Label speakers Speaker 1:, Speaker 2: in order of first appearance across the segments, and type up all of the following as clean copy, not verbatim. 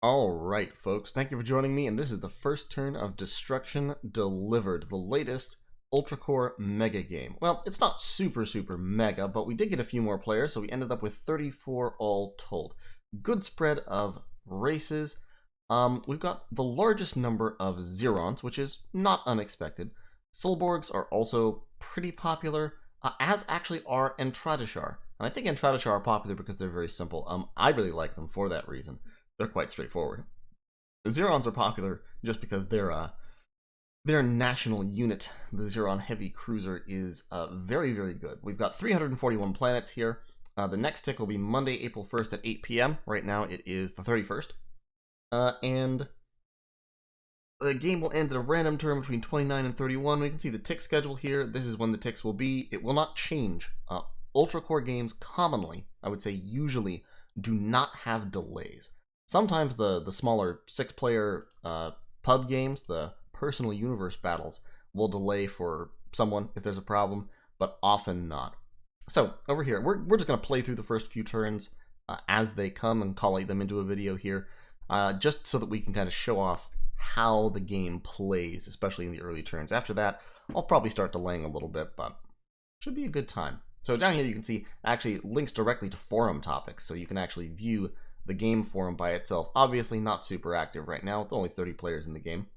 Speaker 1: Alright, folks, thank you for joining me, and this is the first turn of Destruction Delivered, the latest Ultracorps mega game. Well, it's not super mega, but we did get a few more players, so we ended up with 34 all told. Good spread of races. We've got the largest number of Zerons, which is not unexpected. Silborgs are also pretty popular, as actually are Entradishar. And I think Entradishar are popular because they're very simple. I really like them for that reason. They're quite straightforward. The Zerons are popular just because their national unit, the Zeron Heavy Cruiser, is very good. We've got 341 planets here. The next tick will be Monday, April 1st at 8 p.m. Right now it is the 31st. And the game will end at a random term between 29 and 31. We can see the tick schedule here. This is when the ticks will be. It will not change. Ultracorps games commonly, I would say usually, do not have delays. Sometimes the smaller 6-player pub games, the personal universe battles, will delay for someone if there's a problem, but often not. So over here, we're just going to play through the first few turns as they come and collate them into a video here, just so that we can kind of show off how the game plays, especially in the early turns. After that, I'll probably start delaying a little bit, but should be a good time. So down here you can see actually links directly to forum topics, so you can actually view the game forum by itself. Obviously not super active right now, with only 30 players in the game.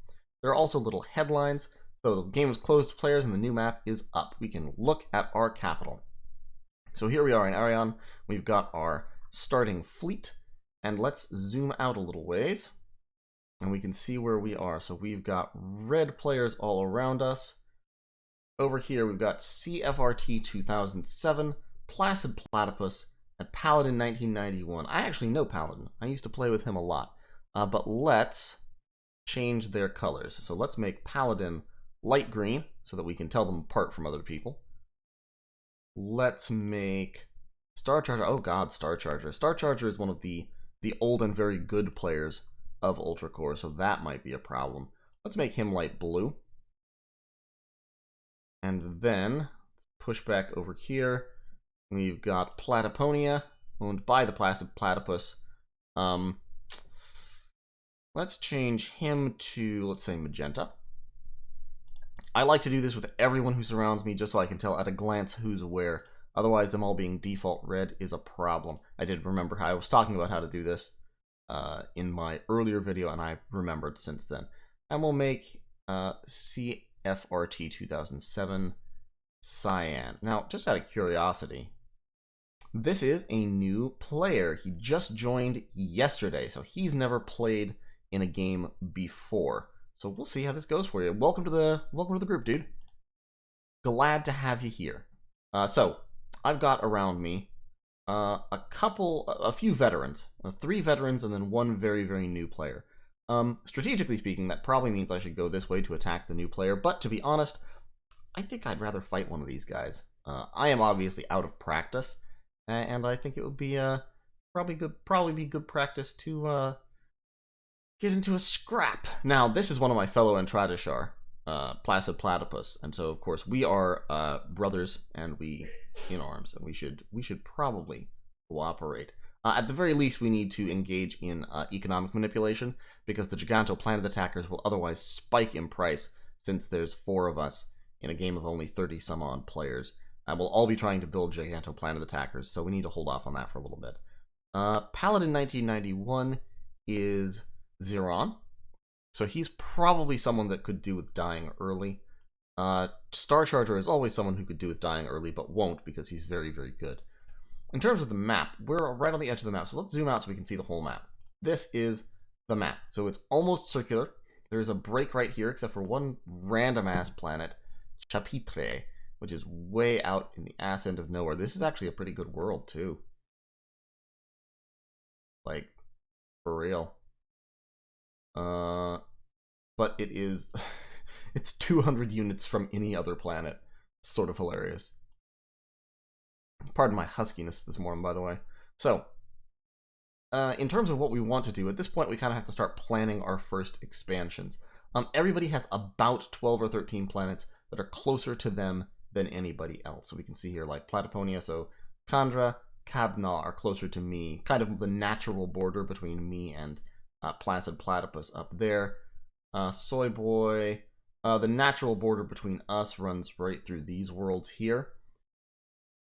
Speaker 1: There are also little headlines. So the game is closed to players and the new map is up. We can look at our capital. So here we are in Arion. We've got our starting fleet. And let's zoom out a little ways. And we can see where we are. So we've got red players all around us. Over here we've got CFRT 2007, Placid Platypus, and Paladin 1991. I actually know Paladin. I used to play with him a lot. But let's change their colors. So let's make Paladin light green so that we can tell them apart from other people. Let's make Star Charger. Oh god, Star Charger. Star Charger is one of the old and very good players of Ultracorps, so that might be a problem. Let's make him light blue. And then push back over here. We've got Platyponia, owned by the Placid Platypus. Let's change him to, let's say, magenta. I like to do this with everyone who surrounds me just so I can tell at a glance who's where. Otherwise, them all being default red is a problem. I did remember how I was talking about how to do this in my earlier video, and I remembered since then. And we'll make CFRT 2007 Cyan. Now, just out of curiosity, this is a new player. He just joined yesterday, so he's never played in a game before. So we'll see how this goes for you. Welcome to the group, dude. Glad to have you here. So I've got around me a few veterans, 3 veterans, and then 1 very new player. Strategically speaking, that probably means I should go this way to attack the new player. But to be honest, I think I'd rather fight one of these guys. I am obviously out of practice, and I think it would be probably be good practice to get into a scrap. Now, this is one of my fellow Entradishar, Placid Platypus, and so of course we are brothers and we in arms, and we should probably cooperate. At the very least, we need to engage in economic manipulation, because the Giganto Planet Attackers will otherwise spike in price since there's 4 of us in a game of only 30 some odd players. And we'll all be trying to build Giganto Planet Attackers, so we need to hold off on that for a little bit. Paladin 1991 is Zeron, so he's probably someone that could do with dying early. Star Charger is always someone who could do with dying early, but won't because he's very good. In terms of the map, we're right on the edge of the map, so let's zoom out so we can see the whole map. This is the map, so it's almost circular. There's a break right here, except for one random-ass planet, Chapitre, which is way out in the ass end of nowhere. This is actually a pretty good world, too. Like, for real. But it is... it's 200 units from any other planet. It's sort of hilarious. Pardon my huskiness this morning, by the way. So, in terms of what we want to do, at this point we kind of have to start planning our first expansions. Everybody has about 12 or 13 planets that are closer to them than anybody else. So we can see here, like Platyponia, so Kandra, Kabna are closer to me, kind of the natural border between me and Placid Platypus up there. Soy Boy. The natural border between us runs right through these worlds here.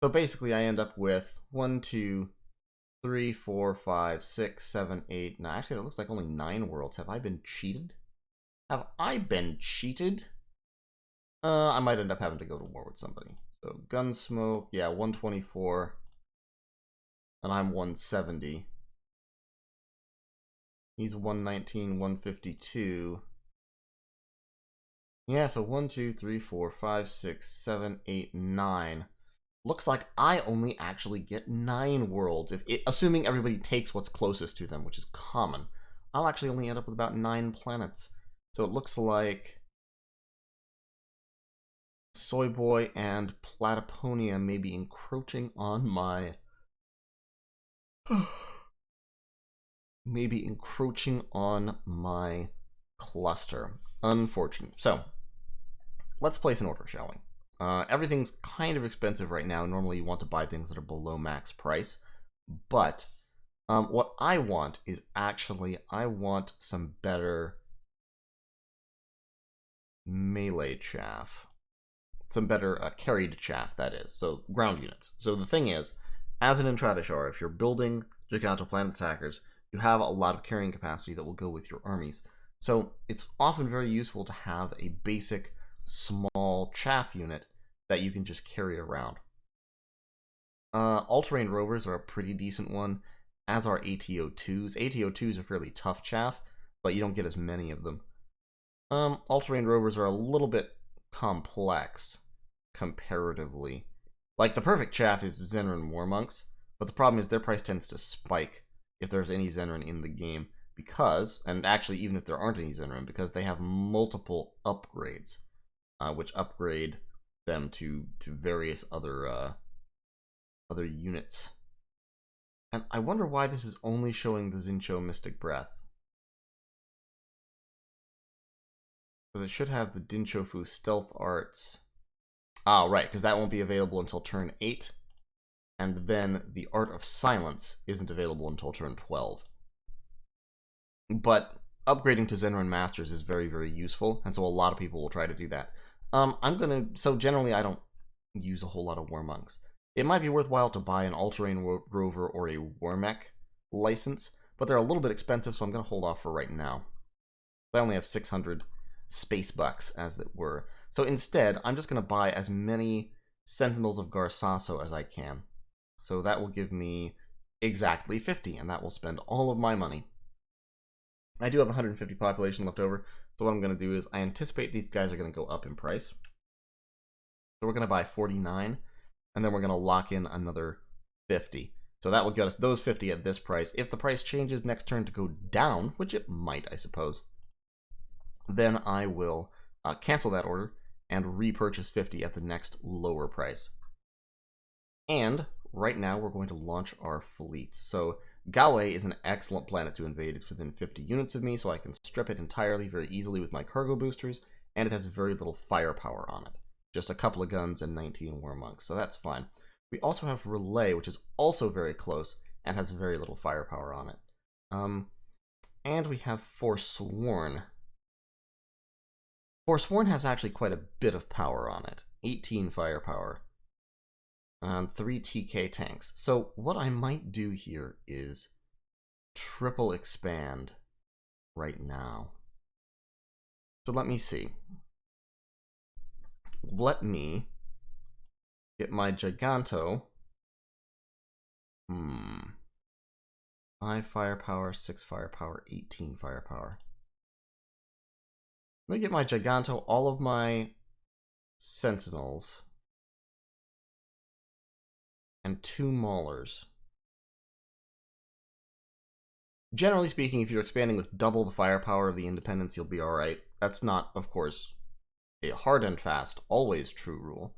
Speaker 1: So basically I end up with 1, 2, 3, 4, 5, 6, 7, 8. No, actually it looks like only 9 worlds. Have I been cheated? Have I been cheated? I might end up having to go to war with somebody. So Gunsmoke, yeah, 124. And I'm 170. He's 119, 152. Yeah, so 1, 2, 3, 4, 5, 6, 7, 8, 9. Looks like I only actually get 9 worlds. Assuming everybody takes what's closest to them, which is common. I'll actually only end up with about 9 planets. So it looks like Soy Boy and Platyponia may be encroaching on my... maybe encroaching on my cluster. Unfortunate. So, let's place an order, shall we? Everything's kind of expensive right now. Normally you want to buy things that are below max price. But what I want is actually, I want some better melee chaff. Some better carried chaff, that is. So, ground units. So the thing is, as an Intradishar, if you're building Giganto Planet Attackers, you have a lot of carrying capacity that will go with your armies. So it's often very useful to have a basic small chaff unit that you can just carry around. All-terrain rovers are a pretty decent one, as are ATO2s. ATO2s are fairly tough chaff, but you don't get as many of them. All-terrain rovers are a little bit complex, comparatively. Like, the perfect chaff is Zenran Warmonks, but the problem is their price tends to spike if there's any Zenran in the game, because, and actually even if there aren't any Zenran, because they have multiple upgrades, which upgrade them to various other units. And I wonder why this is only showing the Zincho Mystic Breath. But it should have the Dinchofu Stealth Arts. Ah, right, because that won't be available until turn 8. And then the Art of Silence isn't available until turn 12. But upgrading to Zenran Masters is very, very useful, and so a lot of people will try to do that. So generally I don't use a whole lot of Warmonks. It might be worthwhile to buy an all-terrain rover or a Warmech license, but they're a little bit expensive, so I'm going to hold off for right now. I only have 600 space bucks, as it were. So instead, I'm just going to buy as many Sentinels of Garsaso as I can. So that will give me exactly 50, and that will spend all of my money. I do have 150 population left over, so what I'm going to do is I anticipate these guys are going to go up in price. So we're going to buy 49, and then we're going to lock in another 50. So that will get us those 50 at this price. If the price changes next turn to go down, which it might, I suppose, then I will cancel that order and repurchase 50 at the next lower price. And right now we're going to launch our fleets. So Galway is an excellent planet to invade. It's within 50 units of me, so I can strip it entirely very easily with my cargo boosters, and it has very little firepower on it. Just a couple of guns and 19 Warmonks, so that's fine. We also have Relay, which is also very close and has very little firepower on it. And we have Forsworn. Forsworn has actually quite a bit of power on it. 18 firepower. And 3 TK tanks. So what I might do here is triple expand right now. So let me see. Let me get my Giganto. 5 firepower, 6 firepower, 18 firepower. Let me get my Giganto, all of my Sentinels, and 2 Maulers. Generally speaking, if you're expanding with double the firepower of the Independence, you'll be alright. That's not, of course, a hard and fast, always true rule,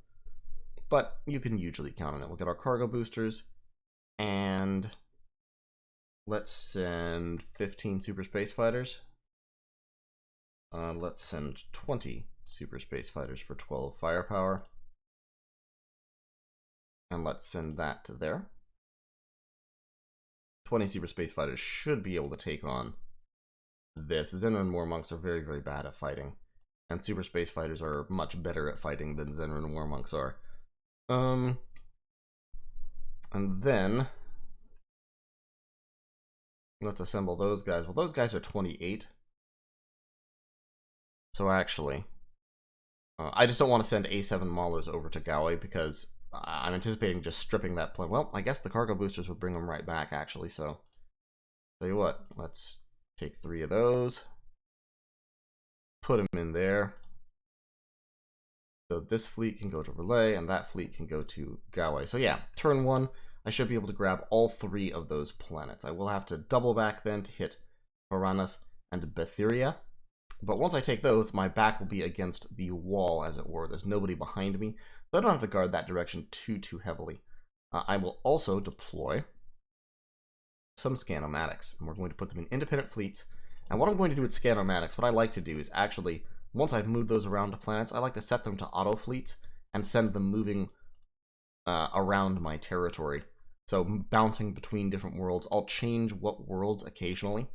Speaker 1: but you can usually count on it. We'll get our cargo boosters, and let's send 15 Super Space Fighters. Let's send 20 Super Space Fighters for 12 firepower. And let's send that to there. 20 Super Space Fighters should be able to take on this. Zenran War Monks are very, very bad at fighting. And Super Space Fighters are much better at fighting than Zenran War Monks are. And then let's assemble those guys. Well, those guys are 28. So actually, I just don't want to send A7 Maulers over to Galway because I'm anticipating just stripping that plane. Well, I guess the cargo boosters would bring them right back, actually. So, tell you what, let's take 3 of those, put them in there. So this fleet can go to Relay, and that fleet can go to Galway. So yeah, turn 1, I should be able to grab all 3 of those planets. I will have to double back then to hit Varanus and Bethyria. But once I take those, my back will be against the wall, as it were. There's nobody behind me, so I don't have to guard that direction too heavily. I will also deploy some Scanomatics, and we're going to put them in independent fleets. And what I'm going to do with Scanomatics, what I like to do is actually, once I've moved those around to planets, I like to set them to auto fleets and send them moving around my territory. So bouncing between different worlds. I'll change what worlds occasionally,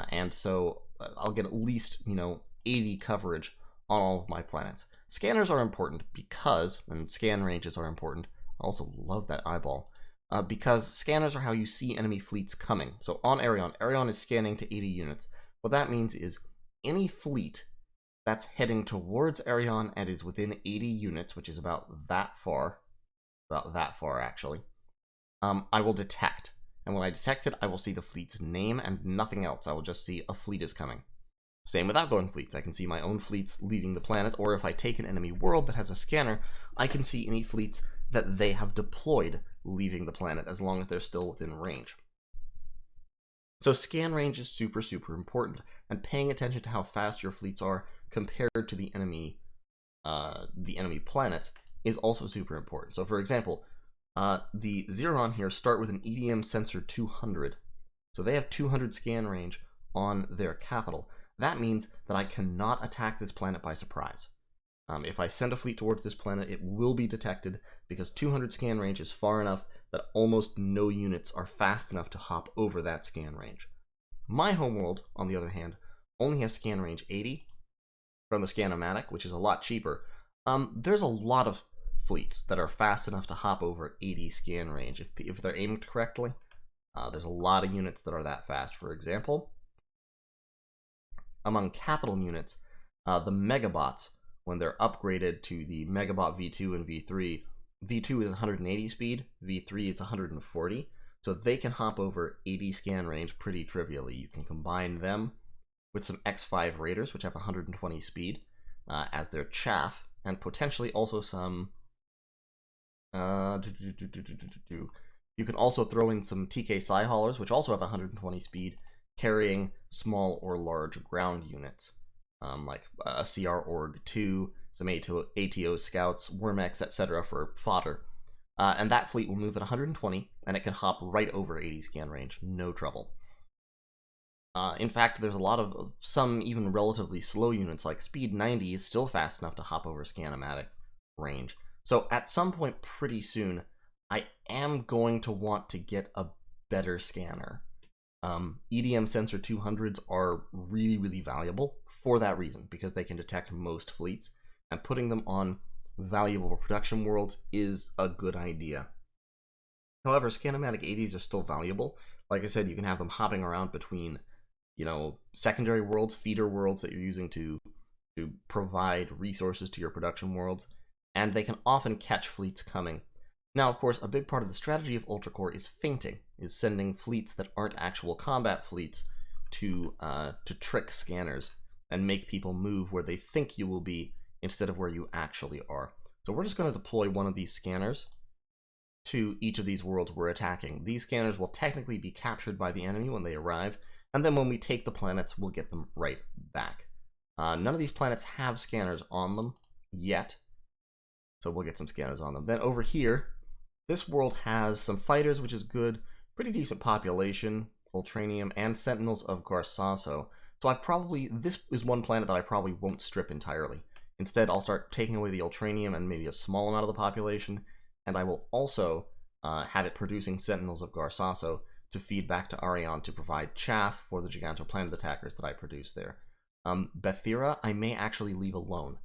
Speaker 1: and so I'll get at least, 80 coverage on all of my planets. Scanners are important because, and scan ranges are important. I also love that eyeball. Because scanners are how you see enemy fleets coming. So on Arion is scanning to 80 units. What that means is any fleet that's heading towards Arion and is within 80 units, which is about that far actually, I will detect. And when I detect it, I will see the fleet's name and nothing else. I will just see a fleet is coming. Same with outgoing fleets. I can see my own fleets leaving the planet, or if I take an enemy world that has a scanner, I can see any fleets that they have deployed leaving the planet, as long as they're still within range. So scan range is super important, and paying attention to how fast your fleets are compared to the enemy planets is also super important. So for example, the Xeron here start with an EDM sensor 200. So they have 200 scan range on their capital. That means that I cannot attack this planet by surprise. If I send a fleet towards this planet, it will be detected because 200 scan range is far enough that almost no units are fast enough to hop over that scan range. My homeworld, on the other hand, only has scan range 80 from the Scanomatic, which is a lot cheaper. There's a lot of fleets that are fast enough to hop over 80 scan range if they're aimed correctly. There's a lot of units that are that fast. For example, among capital units, the Megabots, when they're upgraded to the Megabot V2 and V3, V2 is 180 speed, V3 is 140, so they can hop over 80 scan range pretty trivially. You can combine them with some X5 Raiders, which have 120 speed, as their chaff, and potentially also some... You can also throw in some TK Psy Haulers, which also have 120 speed, carrying small or large ground units, like a CR Org 2, some ATO Scouts, Wormex, etc. for fodder. And that fleet will move at 120, and it can hop right over 80 scan range, no trouble. In fact, there's a lot of some even relatively slow units, like Speed 90 is still fast enough to hop over Scanomatic range. So at some point pretty soon, I am going to want to get a better scanner. EDM sensor 200s are really valuable for that reason, because they can detect most fleets, and putting them on valuable production worlds is a good idea. However, Scanomatic 80s are still valuable. Like I said, you can have them hopping around between, secondary worlds, feeder worlds that you're using to provide resources to your production worlds, and they can often catch fleets coming. Now, of course, a big part of the strategy of Ultracorps is feinting, is sending fleets that aren't actual combat fleets to trick scanners and make people move where they think you will be instead of where you actually are. So we're just going to deploy one of these scanners to each of these worlds we're attacking. These scanners will technically be captured by the enemy when they arrive, and then when we take the planets, we'll get them right back. None of these planets have scanners on them yet, so we'll get some scanners on them. Then over here, this world has some fighters, which is good, pretty decent population, Ultranium, and Sentinels of Garsaso. So this is one planet that I probably won't strip entirely. Instead, I'll start taking away the Ultranium and maybe a small amount of the population, and I will also have it producing Sentinels of Garsaso to feed back to Arion to provide chaff for the Gigantoplanet attackers that I produce there. Bethira, I may actually leave alone.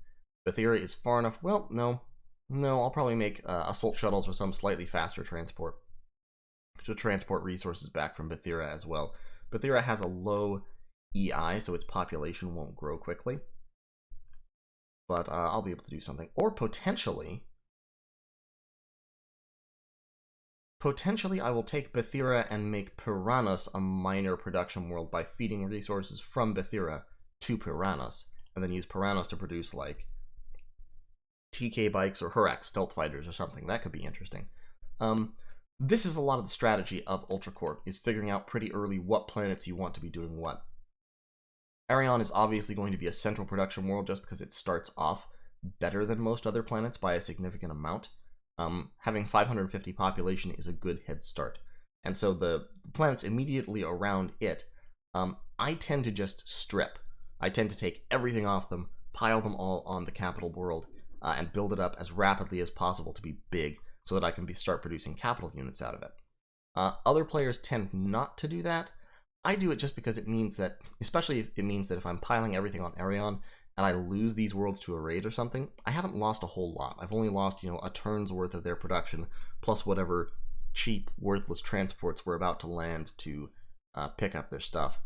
Speaker 1: Bethira is far enough. Well, no, I'll probably make assault shuttles or some slightly faster transport to transport resources back from Bethira as well. Bethira has a low EI, so its population won't grow quickly. But I'll be able to do something. Or potentially I will take Bethira and make Piranus a minor production world by feeding resources from Bethira to Piranus, and then use Piranus to produce, like, TK bikes or Hurak stealth fighters or something. That could be interesting. This is a lot of the strategy of Ultracorps, is figuring out pretty early what planets you want to be doing what. Arion is obviously going to be a central production world just because it starts off better than most other planets by a significant amount. Having 550 population is a good head start. And so the planets immediately around it, I tend to just strip. I tend to take everything off them, pile them all on the capital world, and build it up as rapidly as possible to be big, so that I can start producing capital units out of it. Other players tend not to do that. I do it just because it means that, especially if it means that if I'm piling everything on Arion and I lose these worlds to a raid or something, I haven't lost a whole lot. I've only lost, a turn's worth of their production, plus whatever cheap, worthless transports were about to land to pick up their stuff.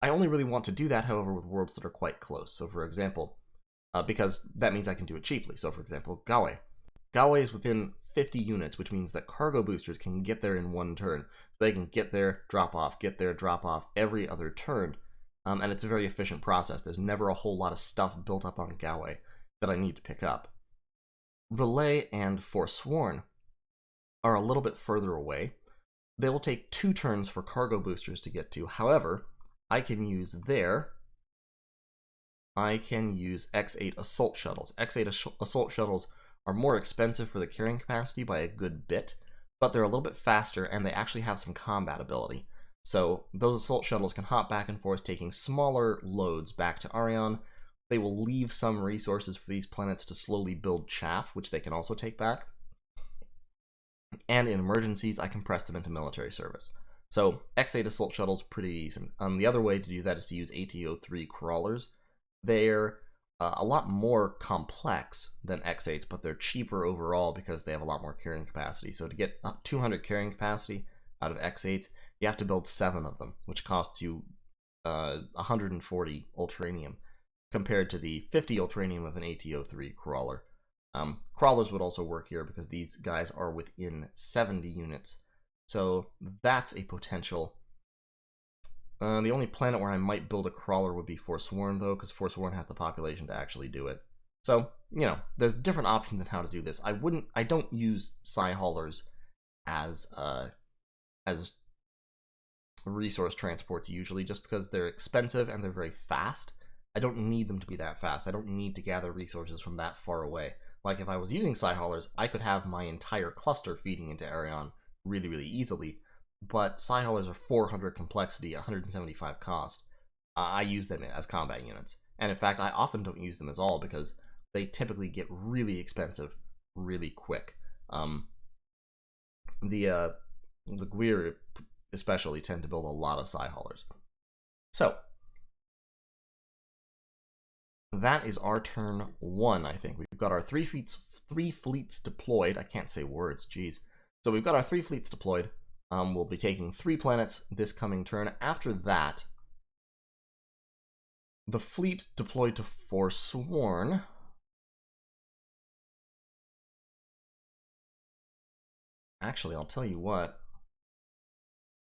Speaker 1: I only really want to do that, however, with worlds that are quite close. So, for example, because that means I can do it cheaply. So, for example, Gawe. Gawe is within 50 units, which means that cargo boosters can get there in one turn. So they can get there, drop off, get there, drop off every other turn. And it's a very efficient process. There's never a whole lot of stuff built up on Gawe that I need to pick up. Relay and Forsworn are a little bit further away. They will take 2 turns for cargo boosters to get to. However, I can use X8 assault shuttles. X8 assault shuttles are more expensive for the carrying capacity by a good bit, but they're a little bit faster and they actually have some combat ability. So those assault shuttles can hop back and forth, taking smaller loads back to Arion. They will leave some resources for these planets to slowly build chaff, which they can also take back. And in emergencies, I can press them into military service. So X8 assault shuttles, pretty decent. The other way to do that is to use ATO3 crawlers. They're a lot more complex than X8s, but they're cheaper overall because they have a lot more carrying capacity. So to get 200 carrying capacity out of X8s, you have to build 7 of them, which costs you 140 Ultranium, compared to the 50 Ultranium of an ATO3 crawler. Crawlers would also work here because these guys are within 70 units. So that's a potential. The only planet where I might build a crawler would be Forsworn, though, because Forsworn has the population to actually do it. So, there's different options in how to do this. I don't use Psi Haulers as resource transports usually, just because they're expensive and they're very fast. I don't need them to be that fast. I don't need to gather resources from that far away. Like, if I was using Psi Haulers, I could have my entire cluster feeding into Arion really, really easily. But Psi Haulers are 400 complexity, 175 cost. I use them as combat units. And in fact, I often don't use them at all because they typically get really expensive really quick. The Gwir especially tend to build a lot of Psi Haulers. So, that is our turn 1, I think. We've got our 3 fleets deployed. I can't say words, geez. So we've got our 3 fleets deployed. We'll be taking 3 planets this coming turn. After that, the fleet deployed to Forsworn. Actually, I'll tell you what.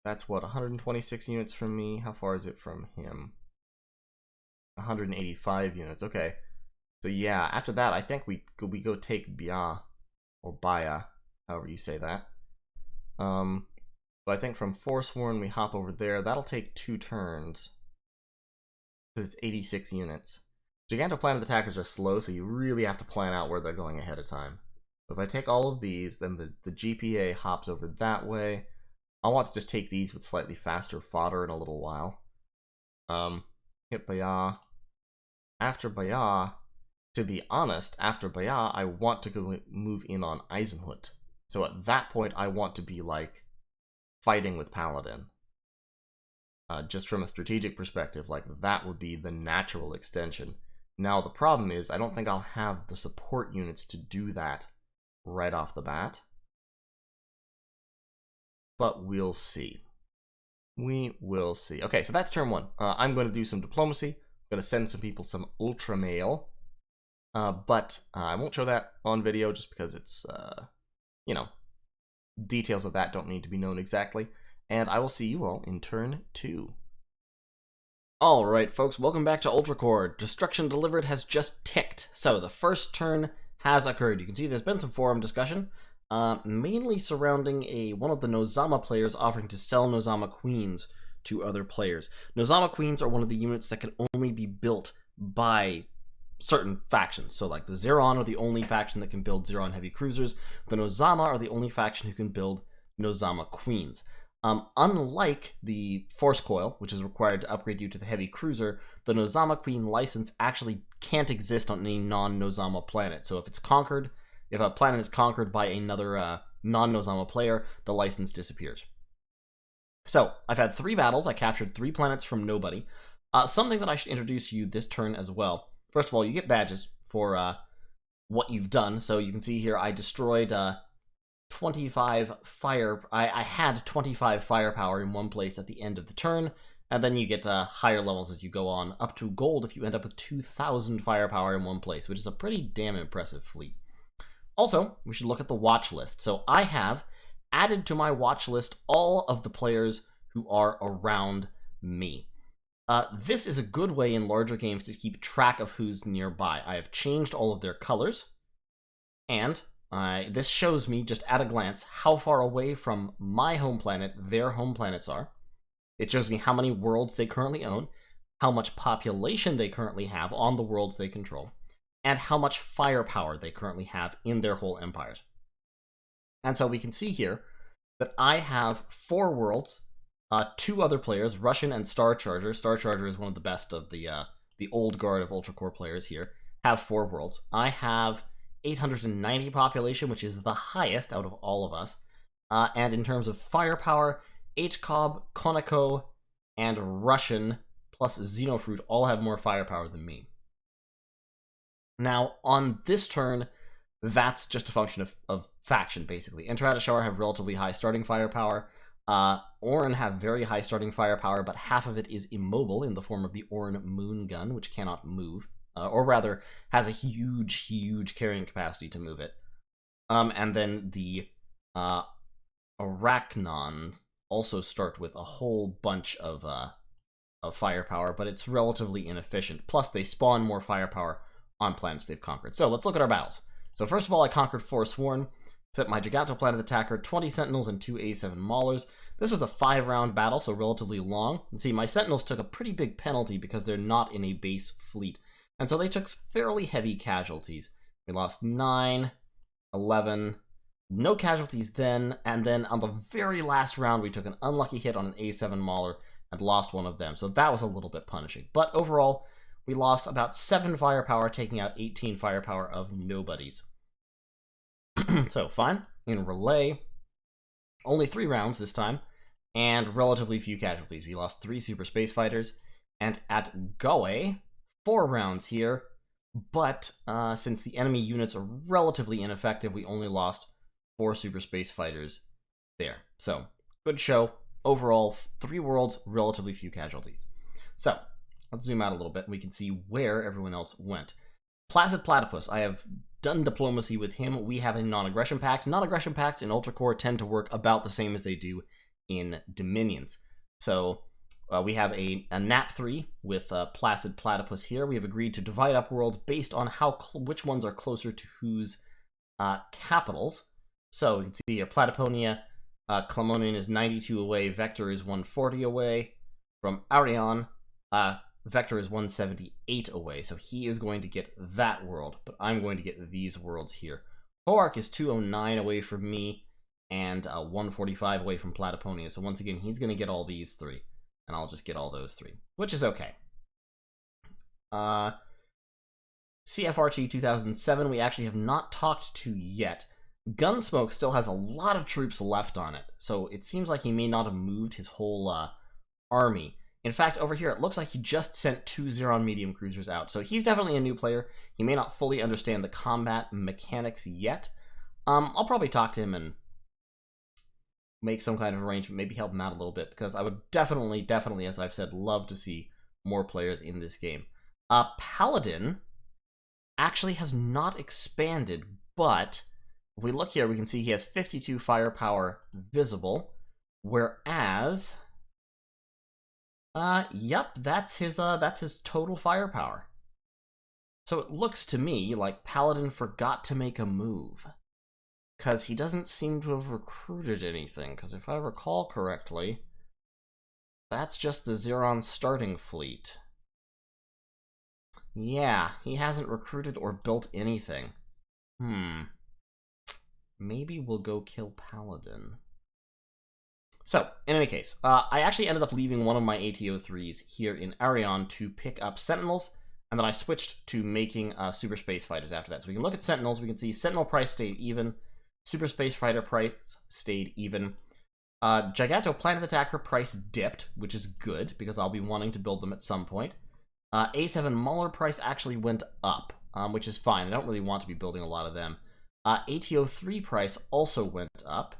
Speaker 1: That's what, 126 units from me. How far is it from him? 185 units. Okay. So yeah, after that, I think we go take Bia, or Baya, however you say that. So I think from Forsworn we hop over there. That'll take 2 turns because it's 86 units. Gigantoplanet attackers are slow, so you really have to plan out where they're going ahead of time. If I take all of these, then the GPA hops over that way. I'll want to just take these with slightly faster fodder in a little while. Hit Baya. After Baya, to be honest, after Baya, I want to go move in on Eisenhut. So at that point, I want to be like fighting with Paladin. Just from a strategic perspective, like, that would be the natural extension. Now, the problem is, I don't think I'll have the support units to do that right off the bat. But we'll see. We will see. Okay, so that's turn 1. I'm going to do some diplomacy. I'm going to send some people some ultra mail. But I won't show that on video just because it's, you know, details of that don't need to be known exactly. And I will see you all in turn 2. Alright, folks, welcome back to Ultracorps. Destruction Delivered has just ticked. So the first turn has occurred. You can see there's been some forum discussion, mainly surrounding one of the Nozama players offering to sell Nozama Queens to other players. Nozama Queens are one of the units that can only be built by certain factions. So like the Zeron are the only faction that can build Zeron heavy cruisers. The Nozama are the only faction who can build Nozama Queens. Unlike the Force Coil, which is required to upgrade you to the heavy cruiser, the Nozama Queen license actually can't exist on any non-Nozama planet. So if a planet is conquered by another non-Nozama player, the license disappears. So I've had 3 battles. I captured 3 planets from nobody. Something that I should introduce you this turn as well. First of all, you get badges for what you've done. So you can see here I destroyed 25 fire. I had 25 firepower in one place at the end of the turn, and then you get higher levels as you go on, up to gold if you end up with 2,000 firepower in one place, which is a pretty damn impressive fleet. Also, we should look at the watch list. So I have added to my watch list all of the players who are around me. This is a good way in larger games to keep track of who's nearby. I have changed all of their colors, and this shows me just at a glance how far away from my home planet their home planets are. It shows me how many worlds they currently own, how much population they currently have on the worlds they control, and how much firepower they currently have in their whole empires. And so we can see here that I have 4 worlds, 2 other players, Russian and Star Charger. Star Charger is one of the best of the old guard of Ultracorps players here, have 4 worlds. I have 890 population, which is the highest out of all of us. And in terms of firepower, HCOB, Conoco, and Russian plus Xenofruit all have more firepower than me. Now, on this turn, that's just a function of faction, basically. Enteradashar have relatively high starting firepower. Orin have very high starting firepower, but half of it is immobile in the form of the Orin Moon Gun, which cannot move. Or rather, has a huge carrying capacity to move it. And then the Arachnons also start with a whole bunch of firepower, but it's relatively inefficient. Plus, they spawn more firepower on planets they've conquered. So let's look at our battles. So first of all, I conquered Forsworn, set my Giganto Planet Attacker, 20 Sentinels and 2 A7 Maulers. This was a 5-round battle, so relatively long. And see, my Sentinels took a pretty big penalty because they're not in a base fleet. And so they took fairly heavy casualties. We lost 9, 11, no casualties then, and then on the very last round we took an unlucky hit on an A7 Mauler and lost one of them. So that was a little bit punishing. But overall, we lost about 7 firepower, taking out 18 firepower of nobodies. So fine. In Relay, only 3 rounds this time, and relatively few casualties. We lost 3 Super Space Fighters, and at Goe, 4 rounds here, but since the enemy units are relatively ineffective, we only lost 4 Super Space Fighters there. So, good show. Overall, 3 worlds, relatively few casualties. So, let's zoom out a little bit and we can see where everyone else went. Placid Platypus, I have done diplomacy with him. We have a non-aggression pact. Non-aggression pacts in Ultracorps tend to work about the same as they do in Dominions. So, we have a NAP 3 with Placid Platypus here. We have agreed to divide up worlds based on which ones are closer to whose capitals. So you can see here, Platyponia, Clemonian is 92 away, Vector is 140 away. From Arion, Vector is 178 away, so he is going to get that world, but I'm going to get these worlds here. Hoark is 209 away from me, and 145 away from Platyponia, so once again, he's going to get all these 3. And I'll just get all those 3, which is okay. CFRT 2007, we actually have not talked to yet. Gunsmoke still has a lot of troops left on it, so it seems like he may not have moved his whole army. In fact, over here, it looks like he just sent 2 Xeron medium cruisers out, so he's definitely a new player. He may not fully understand the combat mechanics yet. I'll probably talk to him and make some kind of arrangement, maybe help him out a little bit, because I would definitely, as I've said, love to see more players in this game. Paladin actually has not expanded, but if we look here, we can see he has 52 firepower visible, whereas, yep, that's his total firepower. So it looks to me like Paladin forgot to make a move, because he doesn't seem to have recruited anything, because if I recall correctly, that's just the Xeron starting fleet. Yeah, he hasn't recruited or built anything. Maybe we'll go kill Paladin. So, in any case, I actually ended up leaving one of my ATO3s here in Arion to pick up Sentinels, and then I switched to making Super Space Fighters after that. So we can look at Sentinels, we can see Sentinel price stayed even, Super Space Fighter price stayed even. Giganto Planet Attacker price dipped, which is good, because I'll be wanting to build them at some point. A7 Mauler price actually went up, which is fine. I don't really want to be building a lot of them. ATO3 price also went up,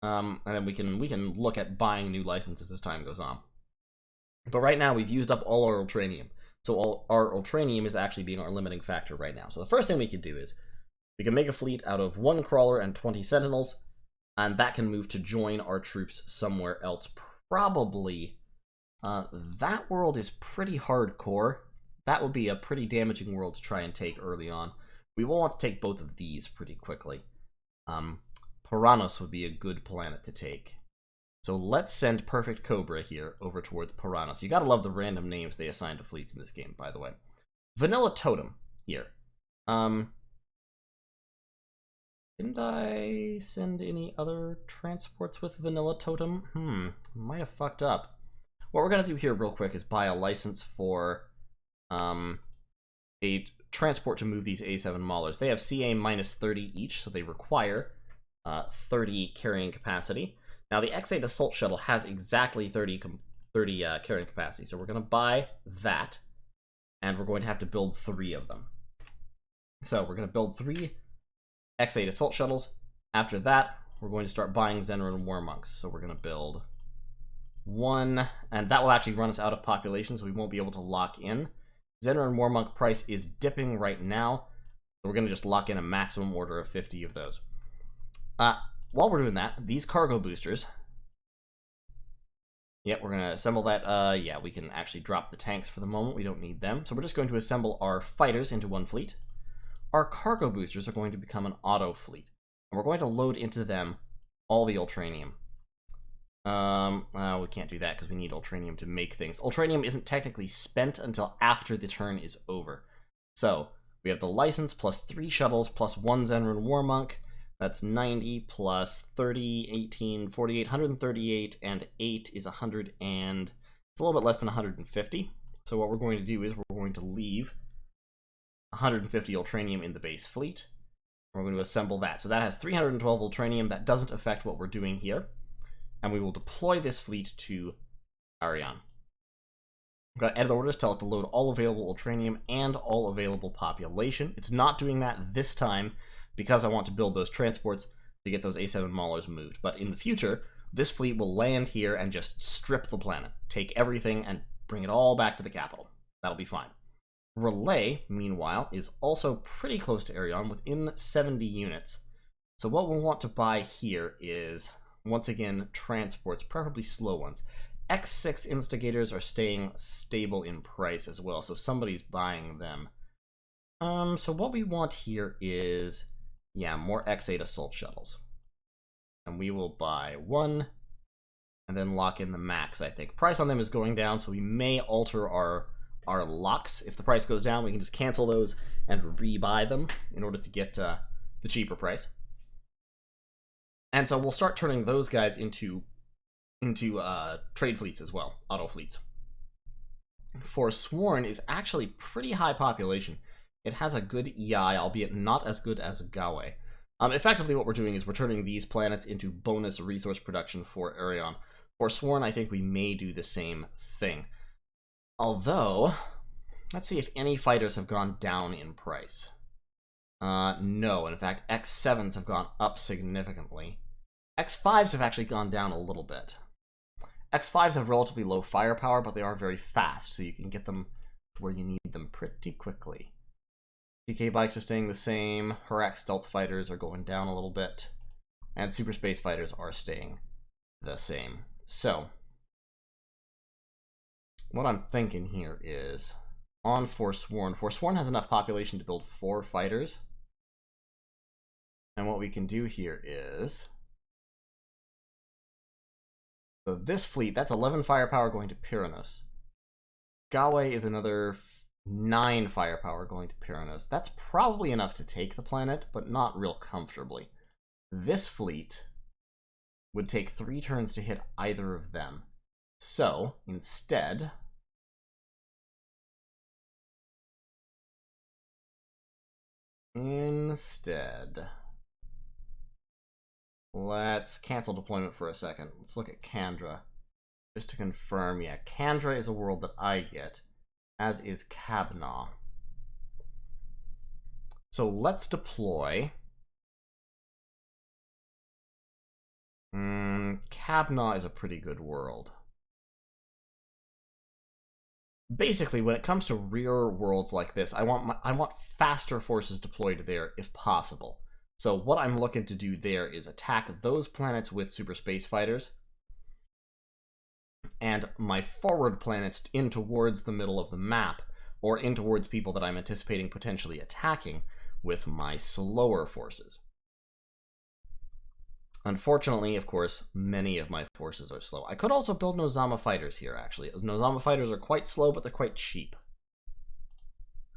Speaker 1: and then we can look at buying new licenses as time goes on. But right now, we've used up all our Ultranium. So all our Ultranium is actually being our limiting factor right now. So the first thing we can do is we can make a fleet out of 1 Crawler and 20 Sentinels, and that can move to join our troops somewhere else. Probably, that world is pretty hardcore. That would be a pretty damaging world to try and take early on. We will want to take both of these pretty quickly. Paranos would be a good planet to take. So let's send Perfect Cobra here over towards Paranos. You gotta love the random names they assign to fleets in this game, by the way. Vanilla Totem here. Didn't I send any other transports with Vanilla Totem? Might have fucked up. What we're gonna do here real quick is buy a license for a transport to move these A7 Maulers. They have CA minus 30 each, so they require 30 carrying capacity. Now the X8 Assault Shuttle has exactly 30 carrying capacity, so we're going to buy that, and we're going to have to build 3 of them. So we're going to build 3 X8 Assault Shuttles. After that, we're going to start buying Zenran War Monks. So we're going to build 1, and that will actually run us out of population, so we won't be able to lock in. Zenran War Monk price is dipping right now, so we're going to just lock in a maximum order of 50 of those. While we're doing that, these cargo boosters, yeah, we're going to assemble that. Yeah, we can actually drop the tanks for the moment. We don't need them. So we're just going to assemble our fighters into 1 fleet. Our cargo boosters are going to become an auto fleet, and we're going to load into them all the Ultranium. We can't do that because we need Ultranium to make things. Ultranium isn't technically spent until after the turn is over. So we have the license plus 3 shuttles plus 1 Zenran War Monk. That's 90 plus 30, 18, 48, 138, and 8 is 100, and it's a little bit less than 150. So what we're going to do is we're going to leave 150 Ultranium in the base fleet. We're going to assemble that. So that has 312 Ultranium. That doesn't affect what we're doing here. And we will deploy this fleet to Arion. We've got edit orders, tell it to load all available Ultranium and all available population. It's not doing that this time because I want to build those transports to get those A7 Maulers moved. But in the future, this fleet will land here and just strip the planet. Take everything and bring it all back to the capital. That'll be fine. Relay, meanwhile, is also pretty close to Arion, within 70 units. So what we'll want to buy here is, once again, transports, preferably slow ones. X6 instigators are staying stable in price as well, so somebody's buying them. So what we want here is, yeah, more X8 assault shuttles. And we will buy 1, and then lock in the max, I think. Price on them is going down, so we may alter our locks. If the price goes down, we can just cancel those and rebuy them in order to get the cheaper price. And so we'll start turning those guys into trade fleets as well, auto fleets. Forsworn is actually pretty high population. It has a good EI, albeit not as good as Gawe. Effectively, what we're doing is we're turning these planets into bonus resource production for Arion. Forsworn, I think we may do the same thing. Although, let's see if any fighters have gone down in price. No, in fact, X7s have gone up significantly. X5s have actually gone down a little bit. X5s have relatively low firepower, but they are very fast, so you can get them where you need them pretty quickly. TK bikes are staying the same, Harak stealth fighters are going down a little bit, and super space fighters are staying the same. So, what I'm thinking here is, on Forsworn, Forsworn has enough population to build 4 fighters, and what we can do here is, so this fleet, that's 11 firepower going to Pyranos. Galway is another 9 firepower going to Pyranos. That's probably enough to take the planet, but not real comfortably. This fleet would take 3 turns to hit either of them. So, instead, let's cancel deployment for a second. Let's look at Kandra. Just to confirm, yeah, Kandra is a world that I get, as is Kabnaw. So let's deploy. Kabnaw is a pretty good world. Basically, when it comes to rear worlds like this, I want faster forces deployed there if possible. So what I'm looking to do there is attack those planets with super space fighters, and my forward planets in towards the middle of the map, or in towards people that I'm anticipating potentially attacking with my slower forces. Unfortunately, of course, many of my forces are slow. I could also build Nozama fighters here, actually. Nozama fighters are quite slow, but they're quite cheap.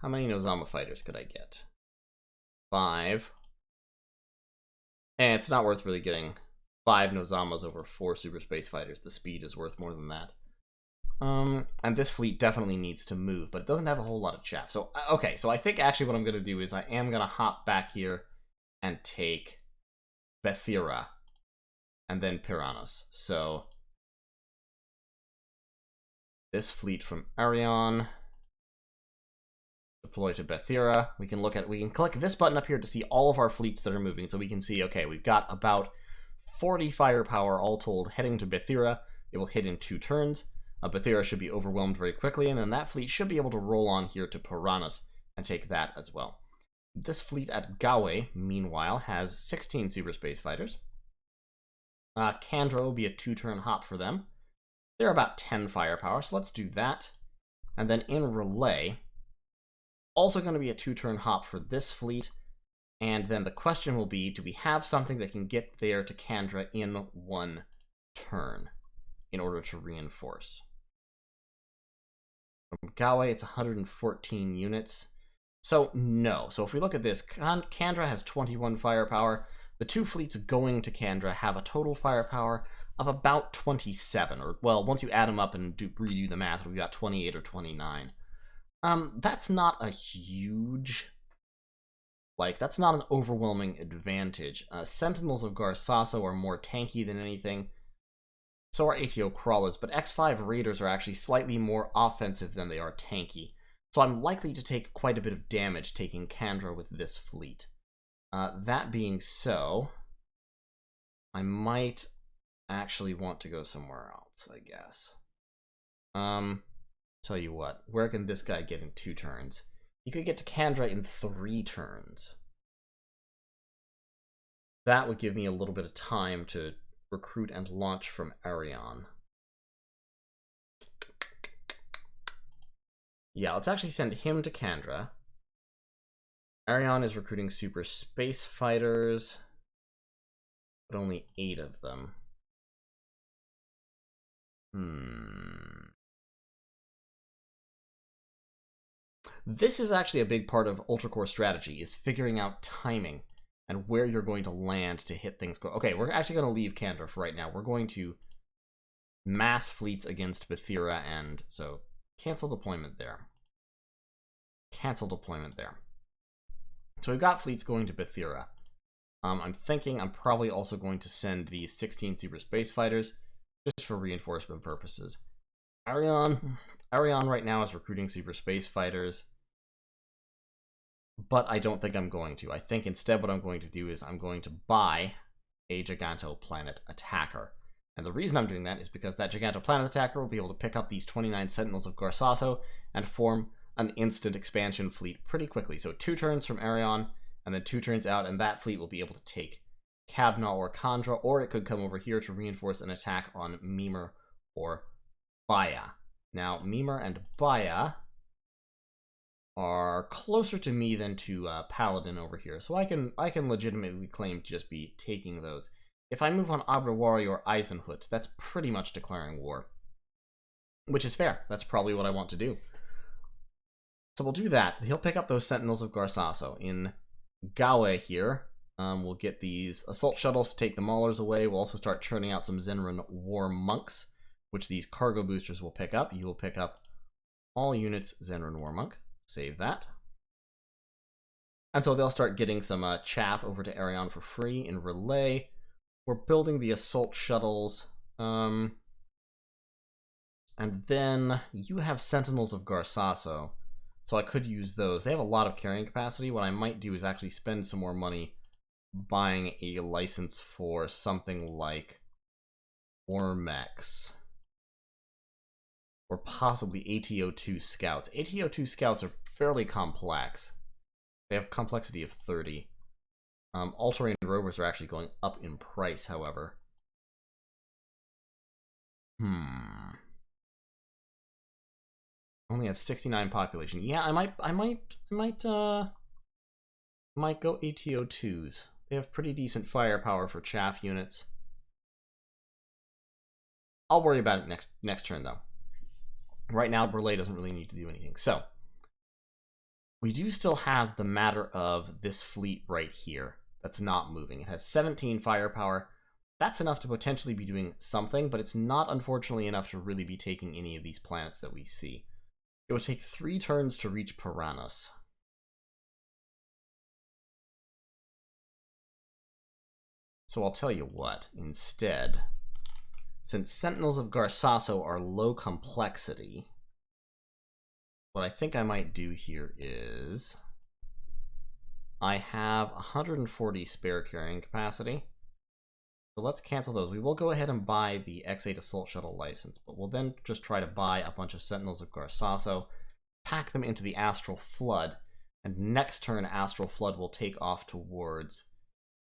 Speaker 1: How many Nozama fighters could I get? 5. And it's not worth really getting 5 Nozamas over 4 super space fighters. The speed is worth more than that. And this fleet definitely needs to move, but it doesn't have a whole lot of chaff. So, okay, so I think actually what I'm going to do is I am going to hop back here and take Bethira and then Pyranos. So, this fleet from Arion, deploy to Bethira. We can click this button up here to see all of our fleets that are moving. So we can see, okay, we've got about 40 firepower all told heading to Bethira. It will hit in 2 turns. Bethira should be overwhelmed very quickly, and then that fleet should be able to roll on here to Pyranos and take that as well. This fleet at Galway, meanwhile, has 16 super space fighters. Kandra will be a 2-turn hop for them. They're about 10 firepower, so let's do that. And then in Relay, also going to be a 2-turn hop for this fleet. And then the question will be, do we have something that can get there to Kandra in 1 turn in order to reinforce? From Galway, it's 114 units. So, no. So if we look at this, Kandra has 21 firepower. The 2 fleets going to Kandra have a total firepower of about 27. Or, well, once you add them up and redo the math, we've got 28 or 29. That's not a huge... that's not an overwhelming advantage. Sentinels of Garsaso are more tanky than anything. So are ATO Crawlers, but X5 Raiders are actually slightly more offensive than they are tanky. So I'm likely to take quite a bit of damage taking Kandra with this fleet. That being so, I might actually want to go somewhere else, I guess. Tell you what, where can this guy get in 2 turns? You could get to Kandra in 3 turns. That would give me a little bit of time to recruit and launch from Arion. Yeah, let's actually send him to Kandra. Arion is recruiting super space fighters, but only 8 of them. This is actually a big part of Ultracorps strategy, is figuring out timing and where you're going to land to hit things. Okay, we're actually going to leave Kandra for right now. We're going to mass fleets against Bethira, and so cancel deployment there. Cancel deployment there. So we've got fleets going to Bethira. I'm thinking I'm probably also going to send these 16 super space fighters just for reinforcement purposes. Arion right now is recruiting super space fighters, but I don't think I'm going to. I think instead what I'm going to do is I'm going to buy a Gigantoplanet attacker. And the reason I'm doing that is because that Gigantoplanet attacker will be able to pick up these 29 Sentinels of Garsaso and form an instant expansion fleet pretty quickly. So 2 turns from Arion, and then 2 turns out, and that fleet will be able to take Kabna or Kandra, or it could come over here to reinforce an attack on Mimer or Baya. Now, Mimer and Baya are closer to me than to Paladin over here, so I can legitimately claim to just be taking those. If I move on Abrawari or Eisenhut, that's pretty much declaring war, which is fair. That's probably what I want to do. So we'll do that. He'll pick up those Sentinels of Garsaso. In Gawe here, we'll get these assault shuttles to take the Maulers away. We'll also start churning out some Zenran War Monks, which these cargo boosters will pick up. You will pick up all units Zenran War Monk. Save that. And so they'll start getting some chaff over to Arion for free in Relay. We're building the assault shuttles. And then you have Sentinels of Garsaso. So I could use those. They have a lot of carrying capacity. What I might do is actually spend some more money buying a license for something like Ormex. Or possibly ATO2 Scouts. ATO2 Scouts are fairly complex. They have complexity of 30. All-terrain rovers are actually going up in price, however. Only have 69 population. Yeah, I might go ATO2s. They have pretty decent firepower for chaff units. I'll worry about it next turn, though. Right now, Relay doesn't really need to do anything. So, we do still have the matter of this fleet right here that's not moving. It has 17 firepower. That's enough to potentially be doing something, but it's not, unfortunately, enough to really be taking any of these planets that we see. It would take 3 turns to reach Piranus. So I'll tell you what, instead, since Sentinels of Garsaso are low complexity, what I think I might do here is I have 140 spare carrying capacity. So let's cancel those. We will go ahead and buy the X8 Assault Shuttle license, but we'll then just try to buy a bunch of Sentinels of Garsaso, pack them into the Astral Flood, and next turn Astral Flood will take off towards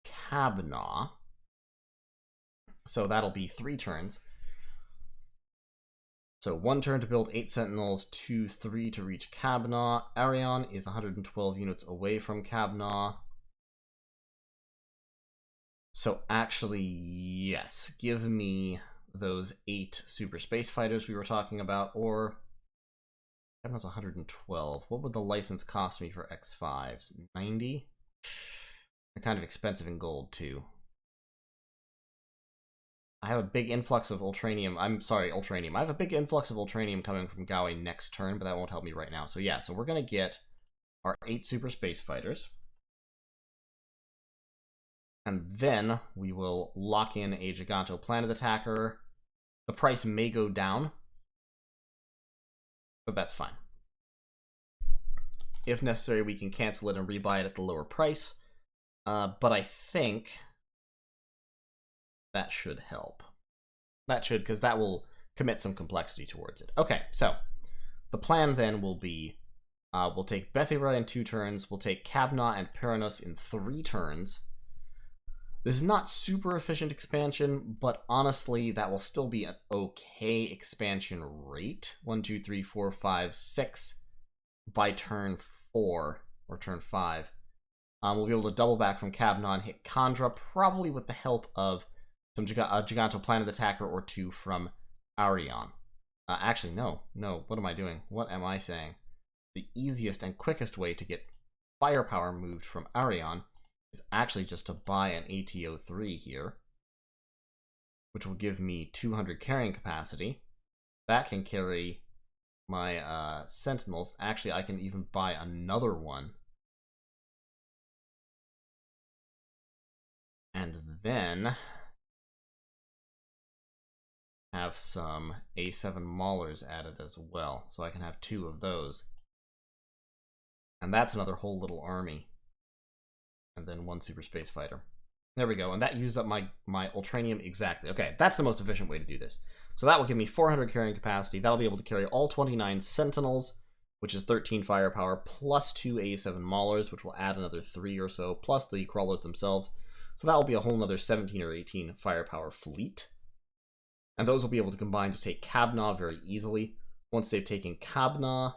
Speaker 1: Kabna. So that'll be 3 turns. So 1 turn to build 8 Sentinels, 2, 3 to reach Kabna. Arion is 112 units away from Kabna. So actually, yes, give me those 8 super space fighters we were talking about, or Kabna's 112. What would the license cost me for X5s? 90? They're kind of expensive in gold, too. I have a big influx of Ultranium. I'm sorry, Ultranium. I have a big influx of Ultranium coming from Gawe next turn, but that won't help me right now. So yeah, so we're going to get our 8 super space fighters. And then we will lock in a Gigantoplanet attacker. The price may go down, but that's fine. If necessary, we can cancel it and rebuy it at the lower price. But I think that should help. That should, because that will commit some complexity towards it. Okay, so the plan then will be, we'll take Bethira in 2 turns, we'll take Kabna and Piranus in 3 turns. This is not super efficient expansion, but honestly, that will still be an okay expansion rate. 1, 2, 3, 4, 5, 6 by turn 4, or turn 5. We'll be able to double back from Kabna and hit Kandra, probably with the help of some Gigantoplanet attacker or 2 from Arion. Actually, no, what am I doing? What am I saying? The easiest and quickest way to get firepower moved from Arion is actually just to buy an ATO3 here, which will give me 200 carrying capacity. That can carry my Sentinels. Actually, I can even buy another one. And then have some A7 Maulers added as well, so I can have 2 of those. And that's another whole little army. And then 1 super space fighter. There we go, and that used up my Ultranium exactly. Okay, that's the most efficient way to do this. So that will give me 400 carrying capacity. That'll be able to carry all 29 Sentinels, which is 13 firepower, plus 2 A7 Maulers, which will add another 3 or so, plus the crawlers themselves. So that will be a whole another 17 or 18 firepower fleet. And those will be able to combine to take Kabna very easily. Once they've taken Kabna,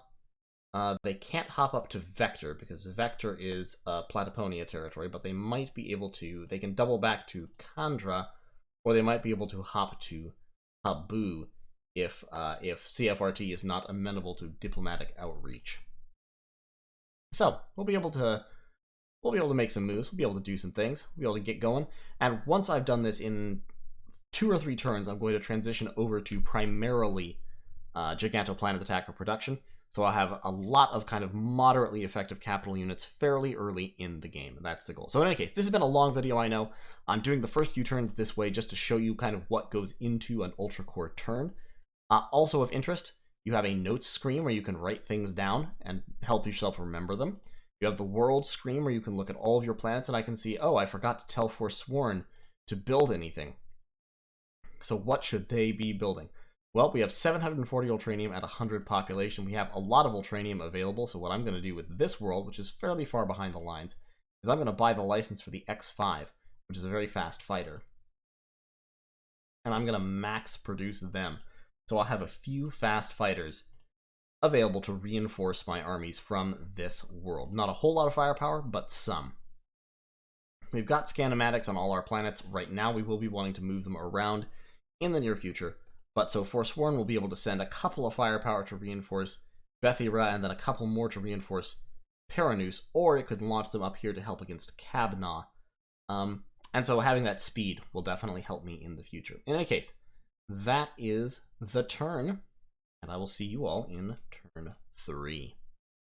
Speaker 1: they can't hop up to Vector, because Vector is Plataponia territory, but they might be able to, they can double back to Kandra, or they might be able to hop to Habu if CFRT is not amenable to diplomatic outreach. So, we'll be able to make some moves, we'll be able to do some things, we'll be able to get going, and once I've done this in 2 or 3 turns, I'm going to transition over to primarily Gigantoplanet attacker production. So I'll have a lot of kind of moderately effective capital units fairly early in the game, and that's the goal. So in any case, this has been a long video, I know. I'm doing the first few turns this way just to show you kind of what goes into an Ultracorps turn. Also of interest, you have a notes screen where you can write things down and help yourself remember them. You have the world screen where you can look at all of your planets, and I can see, oh, I forgot to tell Forsworn to build anything. So what should they be building? Well, we have 740 Ultranium at 100 population. We have a lot of Ultranium available, so what I'm going to do with this world, which is fairly far behind the lines, is I'm going to buy the license for the X5, which is a very fast fighter. And I'm going to max produce them. So I'll have a few fast fighters available to reinforce my armies from this world. Not a whole lot of firepower, but some. We've got Scanomatics on all our planets. Right now we will be wanting to move them around in the near future. But so Forsworn will be able to send a couple of firepower to reinforce Bethira, and then a couple more to reinforce Paranus, or it could launch them up here to help against Kabna. And so having that speed will definitely help me in the future. In any case, that is the turn, and I will see you all in turn 3.